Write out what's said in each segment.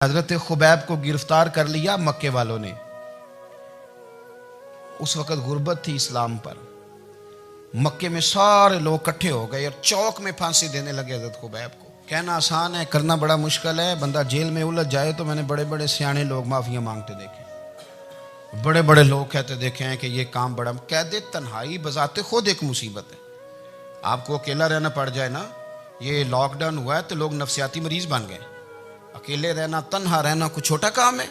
हजरत Khubaib को गिरफ्तार कर लिया मक्के वालों ने। उस वक़्त गुर्बत थी इस्लाम पर। मक्के में सारे लोग इकट्ठे हो गए और चौक में फांसी देने लगे हजरत खुबैब को। कहना आसान है, करना बड़ा मुश्किल है। बंदा जेल में उलझ जाए तो मैंने बड़े बड़े सियाने लोग माफिया मांगते देखे, बड़े बड़े लोग कहते देखे हैं कि ये काम बड़ा। कैद तन्हाई बजाते खुद एक मुसीबत है। आपको अकेला रहना पड़ जाए ना, ये लॉकडाउन हुआ है तो लोग नफसियाती मरीज बन गए। अकेले रहना, तन्हा रहना कोई छोटा काम है।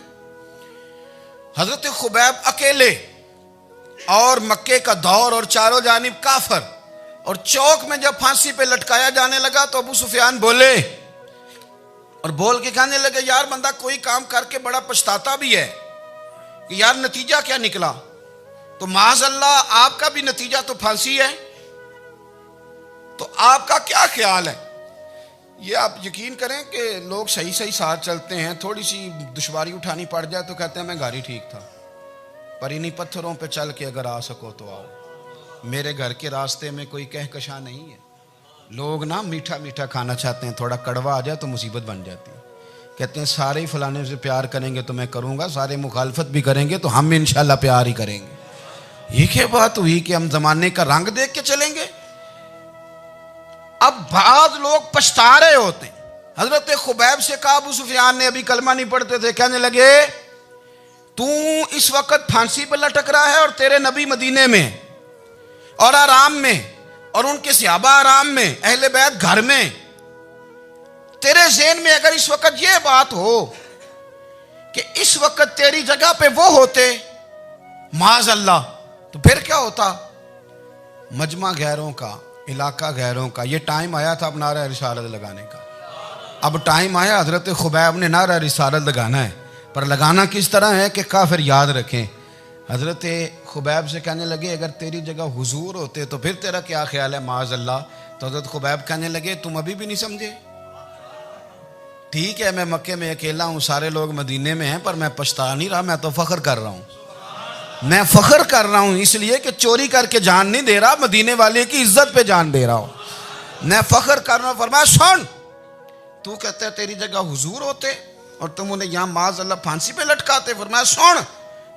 हजरत खुबैब अकेले और मक्के का दौर और चारों जानिब काफर, और चौक में जब फांसी पे लटकाया जाने लगा तो अबू सुफियान बोले और बोल के कहने लगे, यार बंदा कोई काम करके बड़ा पछताता भी है कि यार नतीजा क्या निकला। तो माज़अल्लाह आपका भी नतीजा तो फांसी है, तो आपका क्या ख्याल है। ये आप यकीन करें कि लोग सही सही साथ चलते हैं, थोड़ी सी दुश्वारी उठानी पड़ जाए तो कहते हैं मैं गाड़ी ठीक था, पर इन्हीं पत्थरों पे चल के अगर आ सको तो आओ। मेरे घर के रास्ते में कोई कहकशां नहीं है। लोग ना मीठा मीठा खाना चाहते हैं, थोड़ा कड़वा आ जाए तो मुसीबत बन जाती है। कहते हैं सारे ही फलाने से प्यार करेंगे तो मैं करूँगा, सारे मुखालफत भी करेंगे तो हम इंशाल्लाह प्यार ही करेंगे। ये क्या बात हुई कि हम जमाने का रंग देख के चलेंगे। अब बाद लोग पछता रहे होते हैं। हजरत खुबैब से कहा, अबू सुफियान ने अभी कलमा नहीं पढ़ते थे, कहने लगे तू इस वक्त फांसी पर लटक रहा है और तेरे नबी मदीने में और आराम में, और उनके सहाबा आराम में, अहले बैत घर में। तेरे ज़हन में अगर इस वक्त यह बात हो कि इस वक्त तेरी जगह पे वो होते माज़अल्लाह, तो फिर क्या होता। मजमा गैरों का, इलाका गैरों का। ये टाइम आया था अब नारा रिसालत लगाने का। अब टाइम आया हजरत खुबैब ने नारा रिसालत लगाना है, पर लगाना किस तरह है कि काफिर याद रखें। हजरत खुबैब से कहने लगे अगर तेरी जगह हुजूर होते तो फिर तेरा क्या ख्याल है माज़अल्लाह। तो हजरत खुबैब कहने लगे तुम अभी भी नहीं समझे। ठीक है, मैं मक्के में अकेला हूँ, सारे लोग मदीने में हैं, पर मैं पछता नहीं रहा, मैं तो फख्र कर रहा हूँ। मैं फख्र कर रहा हूं इसलिए कि चोरी करके जान नहीं दे रहा, मदीने वाले की इज्जत पे जान दे रहा हूं। मैं फख्र कर रहा हूं। फरमाया सुन, तू कहता है तेरी जगह हुजूर होते और तुम उन्हें यहां माज़अल्लाह फांसी पे लटकाते। फरमाया सुन,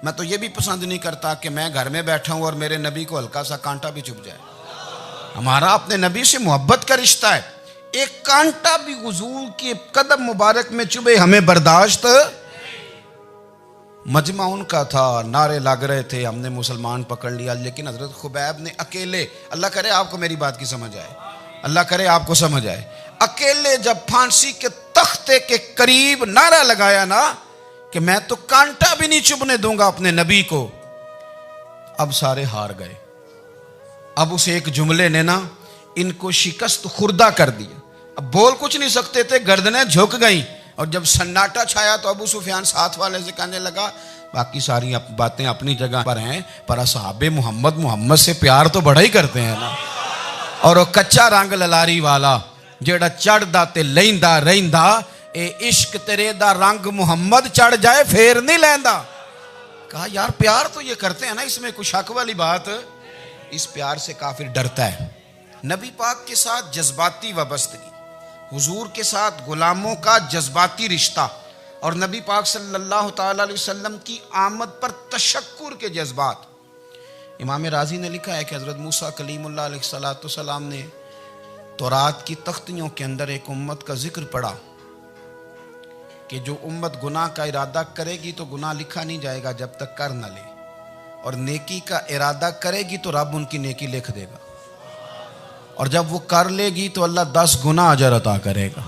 मैं तो ये भी पसंद नहीं करता कि मैं घर में बैठा हूं और मेरे नबी को हल्का सा कांटा भी चुभ जाए। हमारा अपने नबी से मोहब्बत का रिश्ता है। एक कांटा भी हुजूर के कदम मुबारक में चुभे हमें बर्दाश्त। मजमा उनका था, नारे लग रहे थे, हमने मुसलमान पकड़ लिया। लेकिन हजरत खुबैब ने अकेले, अल्लाह करे आपको मेरी बात की समझ आए, अल्लाह करे आपको समझ आए, अकेले जब फांसी के तख्ते के करीब नारा लगाया ना कि मैं तो कांटा भी नहीं चुभने दूंगा अपने नबी को, अब सारे हार गए। अब उस एक जुमले ने ना इनको शिकस्त खुर्दा कर दिया। अब बोल कुछ नहीं सकते थे, गर्दनें झुक गई। और जब सन्नाटा छाया तो अबू सुफियान साथ वाले से कहने लगा बाकी सारी बातें अपनी जगह पर हैं, पर असहाबे मोहम्मद से प्यार तो बड़ा ही करते हैं ना। और वो कच्चा रंग ललारी वाला जेड़ा चढ़दा ते लैंदा रहिंदा, ए इश्क तेरे दा रंग मुहम्मद चढ़ जाए फेर नहीं लैंदा। कहा यार प्यार तो ये करते हैं ना, इसमें कुछ शक वाली बात। इस प्यार से काफिर डरता है। नबी पाक के साथ जज्बाती वाबस्तगी, हुजूर के साथ गुलामों का जज्बाती रिश्ता, और नबी पाक सल्लल्लाहु ताला अलैहि वसल्लम की आमद पर तशक्कुर के जज्बात। इमाम राजी ने लिखा है कि हज़रत मूसा कलीमुल्लाह अलैहिस्सलाम ने तौरात की तख्तियों के अंदर एक उम्मत का जिक्र पढ़ा कि जो उम्मत गुनाह का इरादा करेगी तो गुनाह लिखा नहीं जाएगा जब तक कर न ले, और नेकी का इरादा करेगी तो रब उनकी नेकी लिख देगा, और जब वो कर लेगी तो अल्लाह 10 गुना अजर अता करेगा।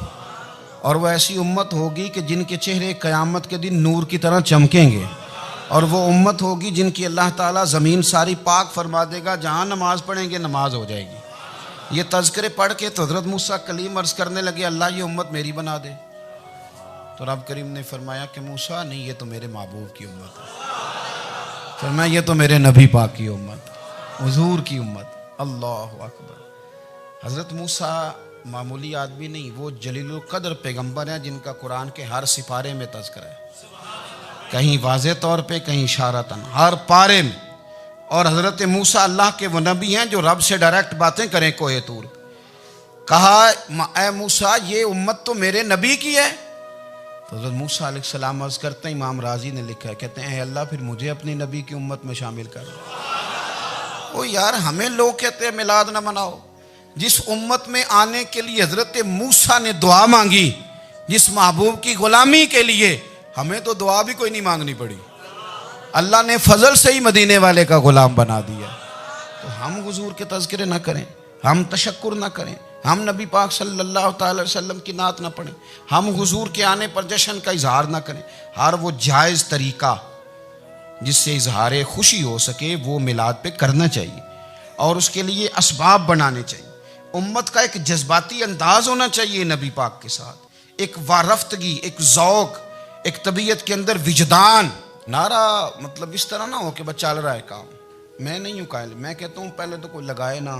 और वो ऐसी उम्मत होगी कि जिनके चेहरे क़यामत के दिन नूर की तरह चमकेंगे, और वो उम्मत होगी जिनकी अल्लाह ताला ज़मीन सारी पाक फरमा देगा, जहाँ नमाज पढ़ेंगे नमाज हो जाएगी। ये तज़किरे पढ़ के तो हज़रत मूसा कलीम अर्ज़ करने लगे अल्लाह ये उम्मत मेरी बना दे। तो रब करीम ने फरमाया कि मूसा नहीं, ये तो मेरे महबूब की उम्मत है। फरमाया ये तो मेरे नबी पाक की उम्मत, हुजूर की उम्मत। अल्लाह अकबर। हज़रत मूसा मामूली आदमी नहीं, वो जलीलुल कद्र पैगंबर हैं जिनका कुरान के हर सिपारे में तज़किरा है, कहीं वाज़े तौर पे, कहीं इशारतन, हर पारे में। और हज़रत मूसा अल्लाह के वो नबी हैं जो रब से डायरेक्ट बातें करें कोहे तूर। कहा ए मूसा ये उम्मत तो मेरे नबी की है। तो हज़रत मूसा अलैहिस्सलाम अर्ज़ करते हैं, इमाम राजी ने लिखा है, कहते हैं अल्लाह फिर मुझे अपनी नबी की उम्मत में शामिल कर। ओ यार, हमें लोग कहते हैं मिलाद ना मनाओ। जिस उम्मत में आने के लिए हज़रत मूसा ने दुआ मांगी, जिस महबूब की गुलामी के लिए, हमें तो दुआ भी कोई नहीं मांगनी पड़ी। अल्लाह ने फजल से ही मदीने वाले का गुलाम बना दिया। तो हम हुजूर के तज़किरे ना करें, हम तशक्कुर ना करें, हम नबी पाक सल्लल्लाहु अलैहि वसल्लम की नात ना पढ़ें, हम हुजूर के आने पर जश्न का इजहार ना करें। हर वो जायज़ तरीका जिससे इजहार खुशी हो सके वो मिलाद पे करना चाहिए और उसके लिए असबाब बनाने चाहिए। उम्मत का एक जज्बाती अंदाज होना चाहिए नबी पाक के साथ, एक वारफ्तगी, एक ज़ौक़, एक तबीयत के अंदर विजदान। नारा मतलब इस तरह ना हो कि बस चल रहा है काम, मैं नहीं हूँ कायल। मैं कहता हूँ पहले तो कोई लगाए ना,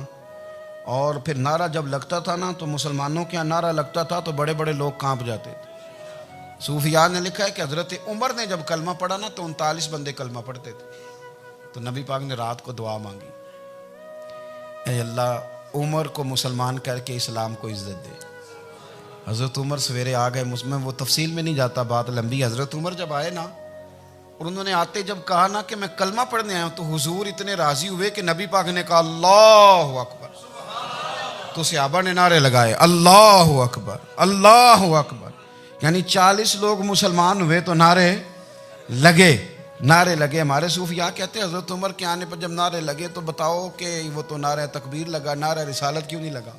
और फिर नारा जब लगता था ना तो मुसलमानों के यहाँ नारा लगता था तो बड़े बड़े लोग कांप जाते थे। सूफिया ने लिखा है कि हज़रत उमर ने जब कलमा पढ़ा ना तो 39 बंदे कलमा पढ़ते थे। तो नबी पाक ने रात को दुआ मांगी, ऐ अल्लाह उमर को मुसलमान करके इस्लाम को इज्जत दे। हज़रत उमर सवेरे आ गए। मुझमें वो तफसील में नहीं जाता, बात लंबी। हज़रत उमर जब आए ना और उन्होंने आते जब कहा ना कि मैं कलमा पढ़ने आया हूँ, तो हुजूर इतने राजी हुए कि नबी पाक ने कहा अल्लाहु अकबर। तो सहाबा ने नारे लगाए अल्लाहु अकबर, अल्लाहु अकबर। यानी 40 लोग मुसलमान हुए तो नारे लगे, नारे लगे। हमारे सूफिया कहते हैं हज़रत उमर के आने पर जब नारे लगे तो बताओ कि वो तो नारा तकबीर लगा, नारा रिसालत क्यों नहीं लगा?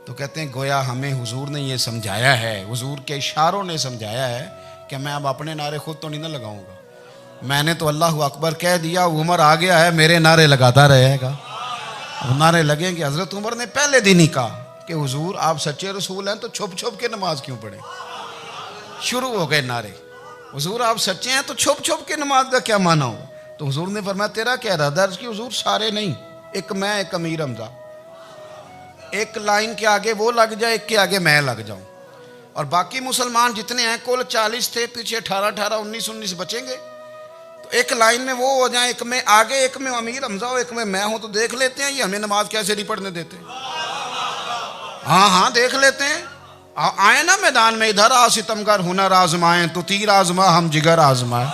तो कहते हैं गोया हमें हुजूर ने ये समझाया है, हुजूर के इशारों ने समझाया है कि मैं अब अपने नारे खुद तो नहीं ना लगाऊंगा, मैंने तो अल्लाहु अकबर कह दिया, उमर आ गया है, मेरे नारे लगाता रहेगा। अब नारे लगेंगे। हज़रत उमर ने पहले दिन ही कहा कि हुजूर आप सच्चे रसूल हैं तो छुप छुप के नमाज क्यों पढ़े? शुरू हो गए नारे, हुजूर आप सच्चे हैं तो छुप छुप के नमाज का क्या माना हो? तो हुजूर ने फरमाया तेरा क्या इरादा है? हुजूर सारे नहीं, एक मैं, एक अमीर हमजा, एक लाइन के आगे वो लग जाए, एक के आगे मैं लग जाऊं, और बाकी मुसलमान जितने हैं कुल 40 थे, पीछे 18 19 बचेंगे। तो एक लाइन में वो हो जाए, एक में आगे, एक में अमीर हमजा हो, एक में मैं हूं, तो देख लेते हैं ये हमें नमाज कैसे नहीं पढ़ने देते। हाँ हाँ देख लेते हैं, आए ना मैदान में, इधर आ सितमगर हुनर आजमाए, तो तीर आजमा हम जिगर आजमाए।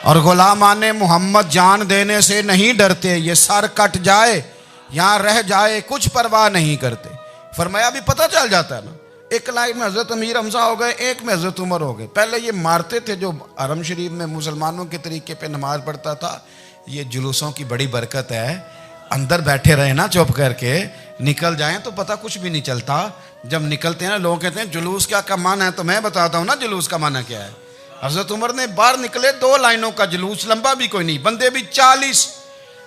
और गुलामान मोहम्मद जान देने से नहीं डरते, ये सर कट जाए यहाँ रह जाए कुछ परवाह नहीं करते। फरमाया भी पता चल जाता है ना, एक लाइन में हज़रत अमीर हमजा हो गए, एक में हज़रत उमर हो गए। पहले ये मारते थे, जो हरम शरीफ में मुसलमानों के तरीके पे नमाज पढ़ता था, ये जुलूसों की बड़ी बरकत है। अंदर बैठे रहे ना चुप करके, निकल जाएं तो पता कुछ भी नहीं चलता। जब निकलते हैं ना लोग कहते हैं जुलूस क्या माना है, तो मैं बताता हूँ ना जुलूस का माना क्या है। हज़रत उमर ने बाहर निकले, 2 लाइनों का जुलूस, लंबा भी कोई नहीं, बंदे भी 40,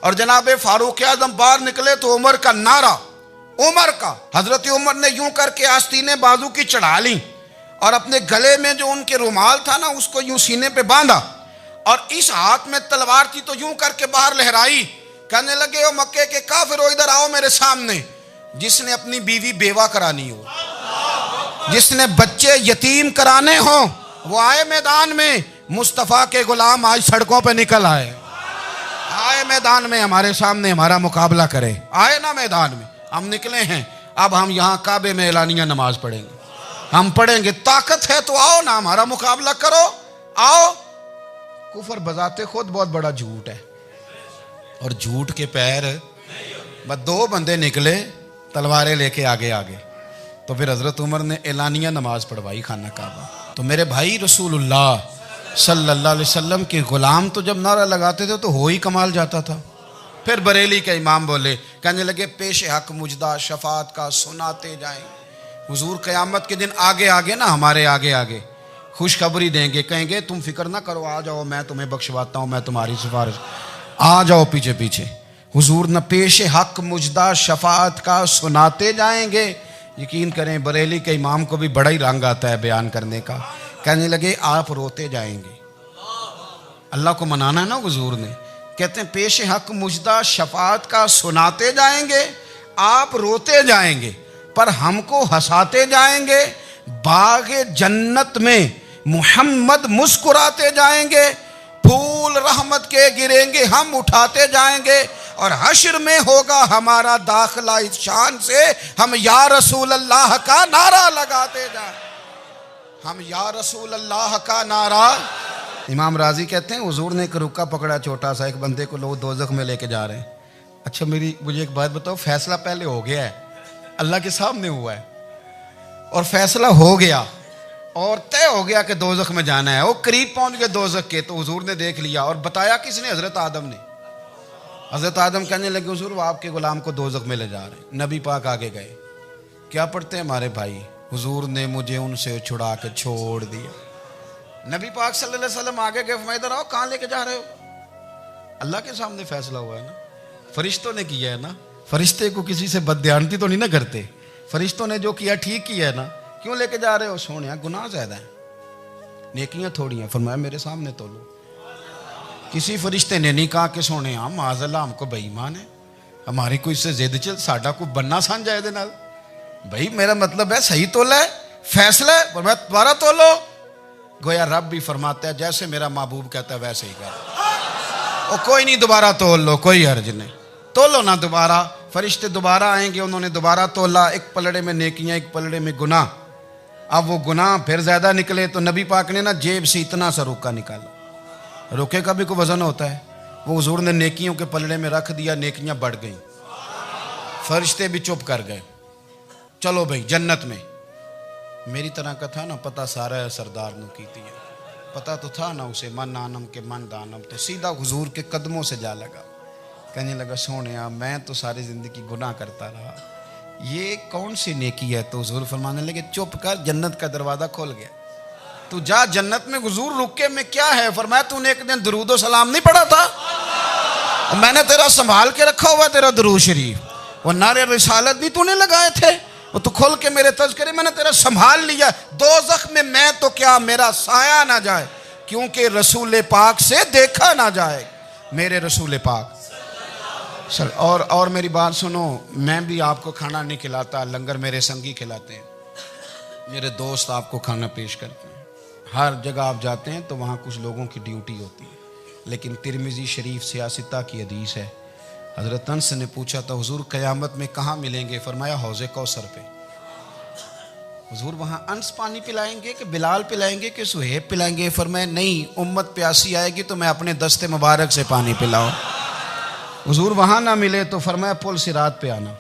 और जनाब फारूक आजम बाहर निकले तो उमर का नारा, उमर का। हजरत उमर ने यूं करके आस्तीने बाजू की चढ़ा ली और अपने गले में जो उनके रुमाल था ना उसको यूं सीने पे बांधा, और इस हाथ में तलवार थी तो यूं करके बाहर लहराई। कहने लगे ओ मक्के के काफिरो इधर आओ मेरे सामने। जिसने अपनी बीवी बेवा करानी हो, जिसने बच्चे यतीम कराने हो, वो आए मैदान में। मुस्तफ़ा के गुलाम आज सड़कों पे निकल आए, आए मैदान में हमारे सामने हमारा मुकाबला करे। आए ना मैदान में, हम निकले हैं। अब हम यहाँ काबे में एलानिया नमाज पढ़ेंगे, हम पढ़ेंगे। ताकत है तो आओ ना, हमारा मुकाबला करो, आओ। कुफर बजाते खुद बहुत बड़ा झूठ है, और झूठ के पैर बस 2 बंदे निकले तलवारें लेके आगे आगे। तो फिर हजरत उमर ने एलानिया नमाज पढ़वाई खाना काबा। तो मेरे भाई रसूलुल्लाह सल्लल्लाहु अलैहि वसल्लम के गुलाम तो जब नारा लगाते थे तो हो ही कमाल जाता था। फिर बरेली के इमाम बोले, कहने लगे पेश हक मुजदा शफात का सुनाते जाएं। हुजूर क़यामत के दिन आगे आगे ना, हमारे आगे आगे खुशखबरी देंगे, कहेंगे तुम फिक्र ना करो, आ जाओ मैं तुम्हें बख्शवाता हूँ, मैं तुम्हारी सिफारिश, आ जाओ पीछे पीछे। हुजूर न पेश हक मुजदा शफात का सुनाते जाएंगे। यकीन करें बरेली के इमाम को भी बड़ा ही रंग आता है बयान करने का। कहने लगे आप रोते जाएंगे, अल्लाह को मनाना है ना हुजूर ने। कहते हैं पेश हक मुजदा शफात का सुनाते जाएंगे, आप रोते जाएंगे पर हमको हंसाते जाएंगे। बागे जन्नत में मुहम्मद मुस्कुराते जाएंगे, फूल रहमत के गिरेंगे हम उठाते जाएंगे, और हश्र में होगा हमारा दाखिला इस शान से हम या रसूल अल्लाह का नारा लगाते जाएं। हम या रसूल अल्लाह का नारा। इमाम राजी कहते हैं हुजूर ने एक रुका पकड़ा छोटा सा, एक बंदे को लोग दोजख में लेके जा रहे हैं। अच्छा मुझे एक बात बताओ, फैसला पहले हो गया है, अल्लाह के सामने हुआ है और फैसला हो गया और तय हो गया कि दोजख में जाना है। वो करीब पहुंच गए दोजख के, तो हुजूर ने देख लिया और बताया किसने? हजरत आदम ने। हजरत आदम कहने लगे हुजूर वो आपके गुलाम को दोजख में ले जा रहे हैं। नबी पाक आगे गए, क्या पढ़ते हैं हमारे भाई? हुजूर ने मुझे उनसे छुड़ा के छोड़ दिया। नबी पाक सल्लल्लाहु अलैहि वसल्लम आगे गए, फरमाया इधर आओ, कहाँ लेके जा रहे हो? अल्लाह के सामने फैसला हुआ है ना, फरिश्तों ने किया है ना। फरिश्ते को किसी से बदध्यानती तो नहीं ना करते, फरिश्तों ने जो किया ठीक किया है ना। क्यों लेके जा रहे हो? सोनिया गुनाह ज्यादा है, नेकियां थोड़ी हैं। फरमाया मेरे सामने तोलो। किसी फरिश्ते ने नहीं कहा कि सोने हम माज़अल्लाह हमको बेईमान है, हमारी कोई इससे जिद चल साडा को बनना सान जाए दे नाल। भाई मेरा मतलब है सही तोला है, फैसला है, फरमाया दोबारा तोलो। गोया रब भी फरमाता है जैसे मेरा महबूब कहता है वैसे ही कर। और कोई नहीं, दोबारा तोल लो, कोई हर्ज नहीं, तोलो ना दोबारा। फरिश्ते दोबारा आएंगे, उन्होंने दोबारा तोला, एक पलड़े में नेकियां, एक पलड़े में गुनाह। अब वो गुनाह फिर ज्यादा निकले तो नबी पाक ने ना जेब से इतना सा रुका निकाला। रुके का भी कोई वजन होता है, वो हुजूर ने नेकियों के पलड़े में रख दिया, नेकियां बढ़ गई। फरिश्ते भी चुप कर गए, चलो भाई जन्नत में। मेरी तरह का था ना, पता सारा है सरदार नु कीती है, पता तो था ना उसे, मन आनम के मन दानम। तो सीधा हुजूर के कदमों से जा लगा, कहने लगा सोने मैं तो सारी जिंदगी गुनाह करता रहा, ये कौन सी नेकी है? तो हुजूर फरमाने लगे चुप कर, जन्नत का दरवाजा खोल गया, तू जा जन्नत में। हुजूर रुके में क्या है? फरमाया तूने एक दिन दरूदो सलाम नहीं पढ़ा था, मैंने तेरा संभाल के रखा हुआ तेरा दरूद शरीफ, वो नारे रिसालत भी तूने लगाए थे, वो तू खोल के मेरे तज़किरे मैंने तेरा संभाल लिया। दोज़ख में मैं तो क्या मेरा साया ना जाए, क्योंकि रसूल पाक से देखा ना जाए, मेरे रसूल पाक। सर और मेरी बात सुनो, मैं भी आपको खाना नहीं खिलाता, लंगर मेरे संगी खिलाते हैं, मेरे दोस्त आपको खाना पेश करते हैं। हर जगह आप जाते हैं तो वहाँ कुछ लोगों की ड्यूटी होती है, लेकिन तिरमिज़ी शरीफ सियासिता की हदीस है। हज़रत अनस ने पूछा था हुजूर क़यामत में कहाँ मिलेंगे? फरमाया हौज़े कौसर पे। हुजूर वहाँ अनस पानी पिलाएंगे कि बिलाल पिलाएंगे कि सुहेब पिलाएंगे? फरमाया नहीं, उम्मत प्यासी आएगी तो मैं अपने दस्ते मुबारक से पानी पिलाऊं। हुजूर वहाँ ना मिले तो फरमाया पुल सिरात पे आना,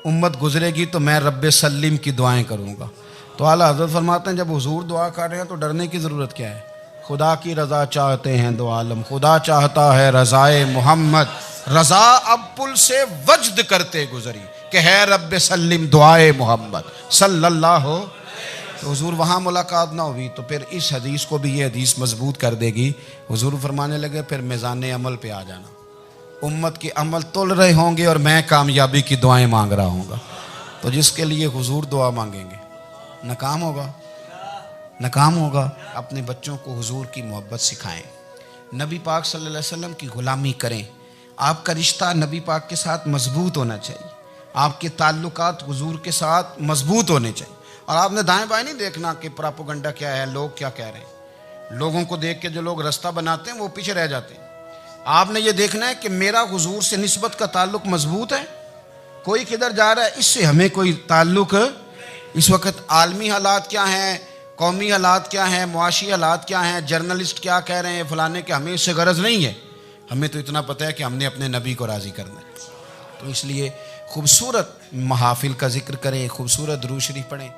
उम्मत गुजरेगी तो मैं रब्बे सल्लिम की दुआएं करूँगा। तो आला हज़रत फरमाते हैं जब हुजूर दुआ कर रहे हैं तो डरने की ज़रूरत क्या है? खुदा की रज़ा चाहते हैं दो आलम, खुदा चाहता है रज़ाए मोहम्मद, रज़ा अब पुल से वज्द करते गुजरी कि है रब्बे सल्लिम दुआए मोहम्मद सल्लल्लाहु। तो हुजूर वहाँ मुलाकात ना हुई तो फिर इस हदीस को भी ये हदीस मजबूत कर देगी। हुजूर फरमाने लगे फिर मिज़ान अमल पे आ जाना, उम्मत के अमल तोल रहे होंगे और मैं कामयाबी की दुआएं मांग रहा हूँगा। तो जिसके लिए हुजूर दुआ मांगेंगे नाकाम होगा, नाकाम होगा। अपने बच्चों को हुजूर की मोहब्बत सिखाएं, नबी पाक सल्लल्लाहु अलैहि वसल्लम की गुलामी करें। आपका रिश्ता नबी पाक के साथ मजबूत होना चाहिए, आपके ताल्लुकात हुजूर के साथ मजबूत होने चाहिए। और आपने दाएं बाएं नहीं देखना कि प्रोपेगेंडा क्या है, लोग क्या कह रहे हैं। लोगों को देख के जो लोग रास्ता बनाते हैं वो पीछे रह जाते हैं। आपने ये देखना है कि मेरा हुजूर से निस्बत का ताल्लुक मजबूत है, कोई किधर जा रहा है इससे हमें कोई ताल्लुक। इस वक्त आलमी हालात क्या हैं, कौमी हालात क्या हैं, मुआशी हालात क्या हैं, जर्नलिस्ट क्या कह रहे हैं फलाने के, हमें इससे गरज नहीं है। हमें तो इतना पता है कि हमने अपने नबी को राज़ी करना है। तो इसलिए खूबसूरत महाफिल का जिक्र करें, खूबसूरत दुरूद शरीफ पढ़ें।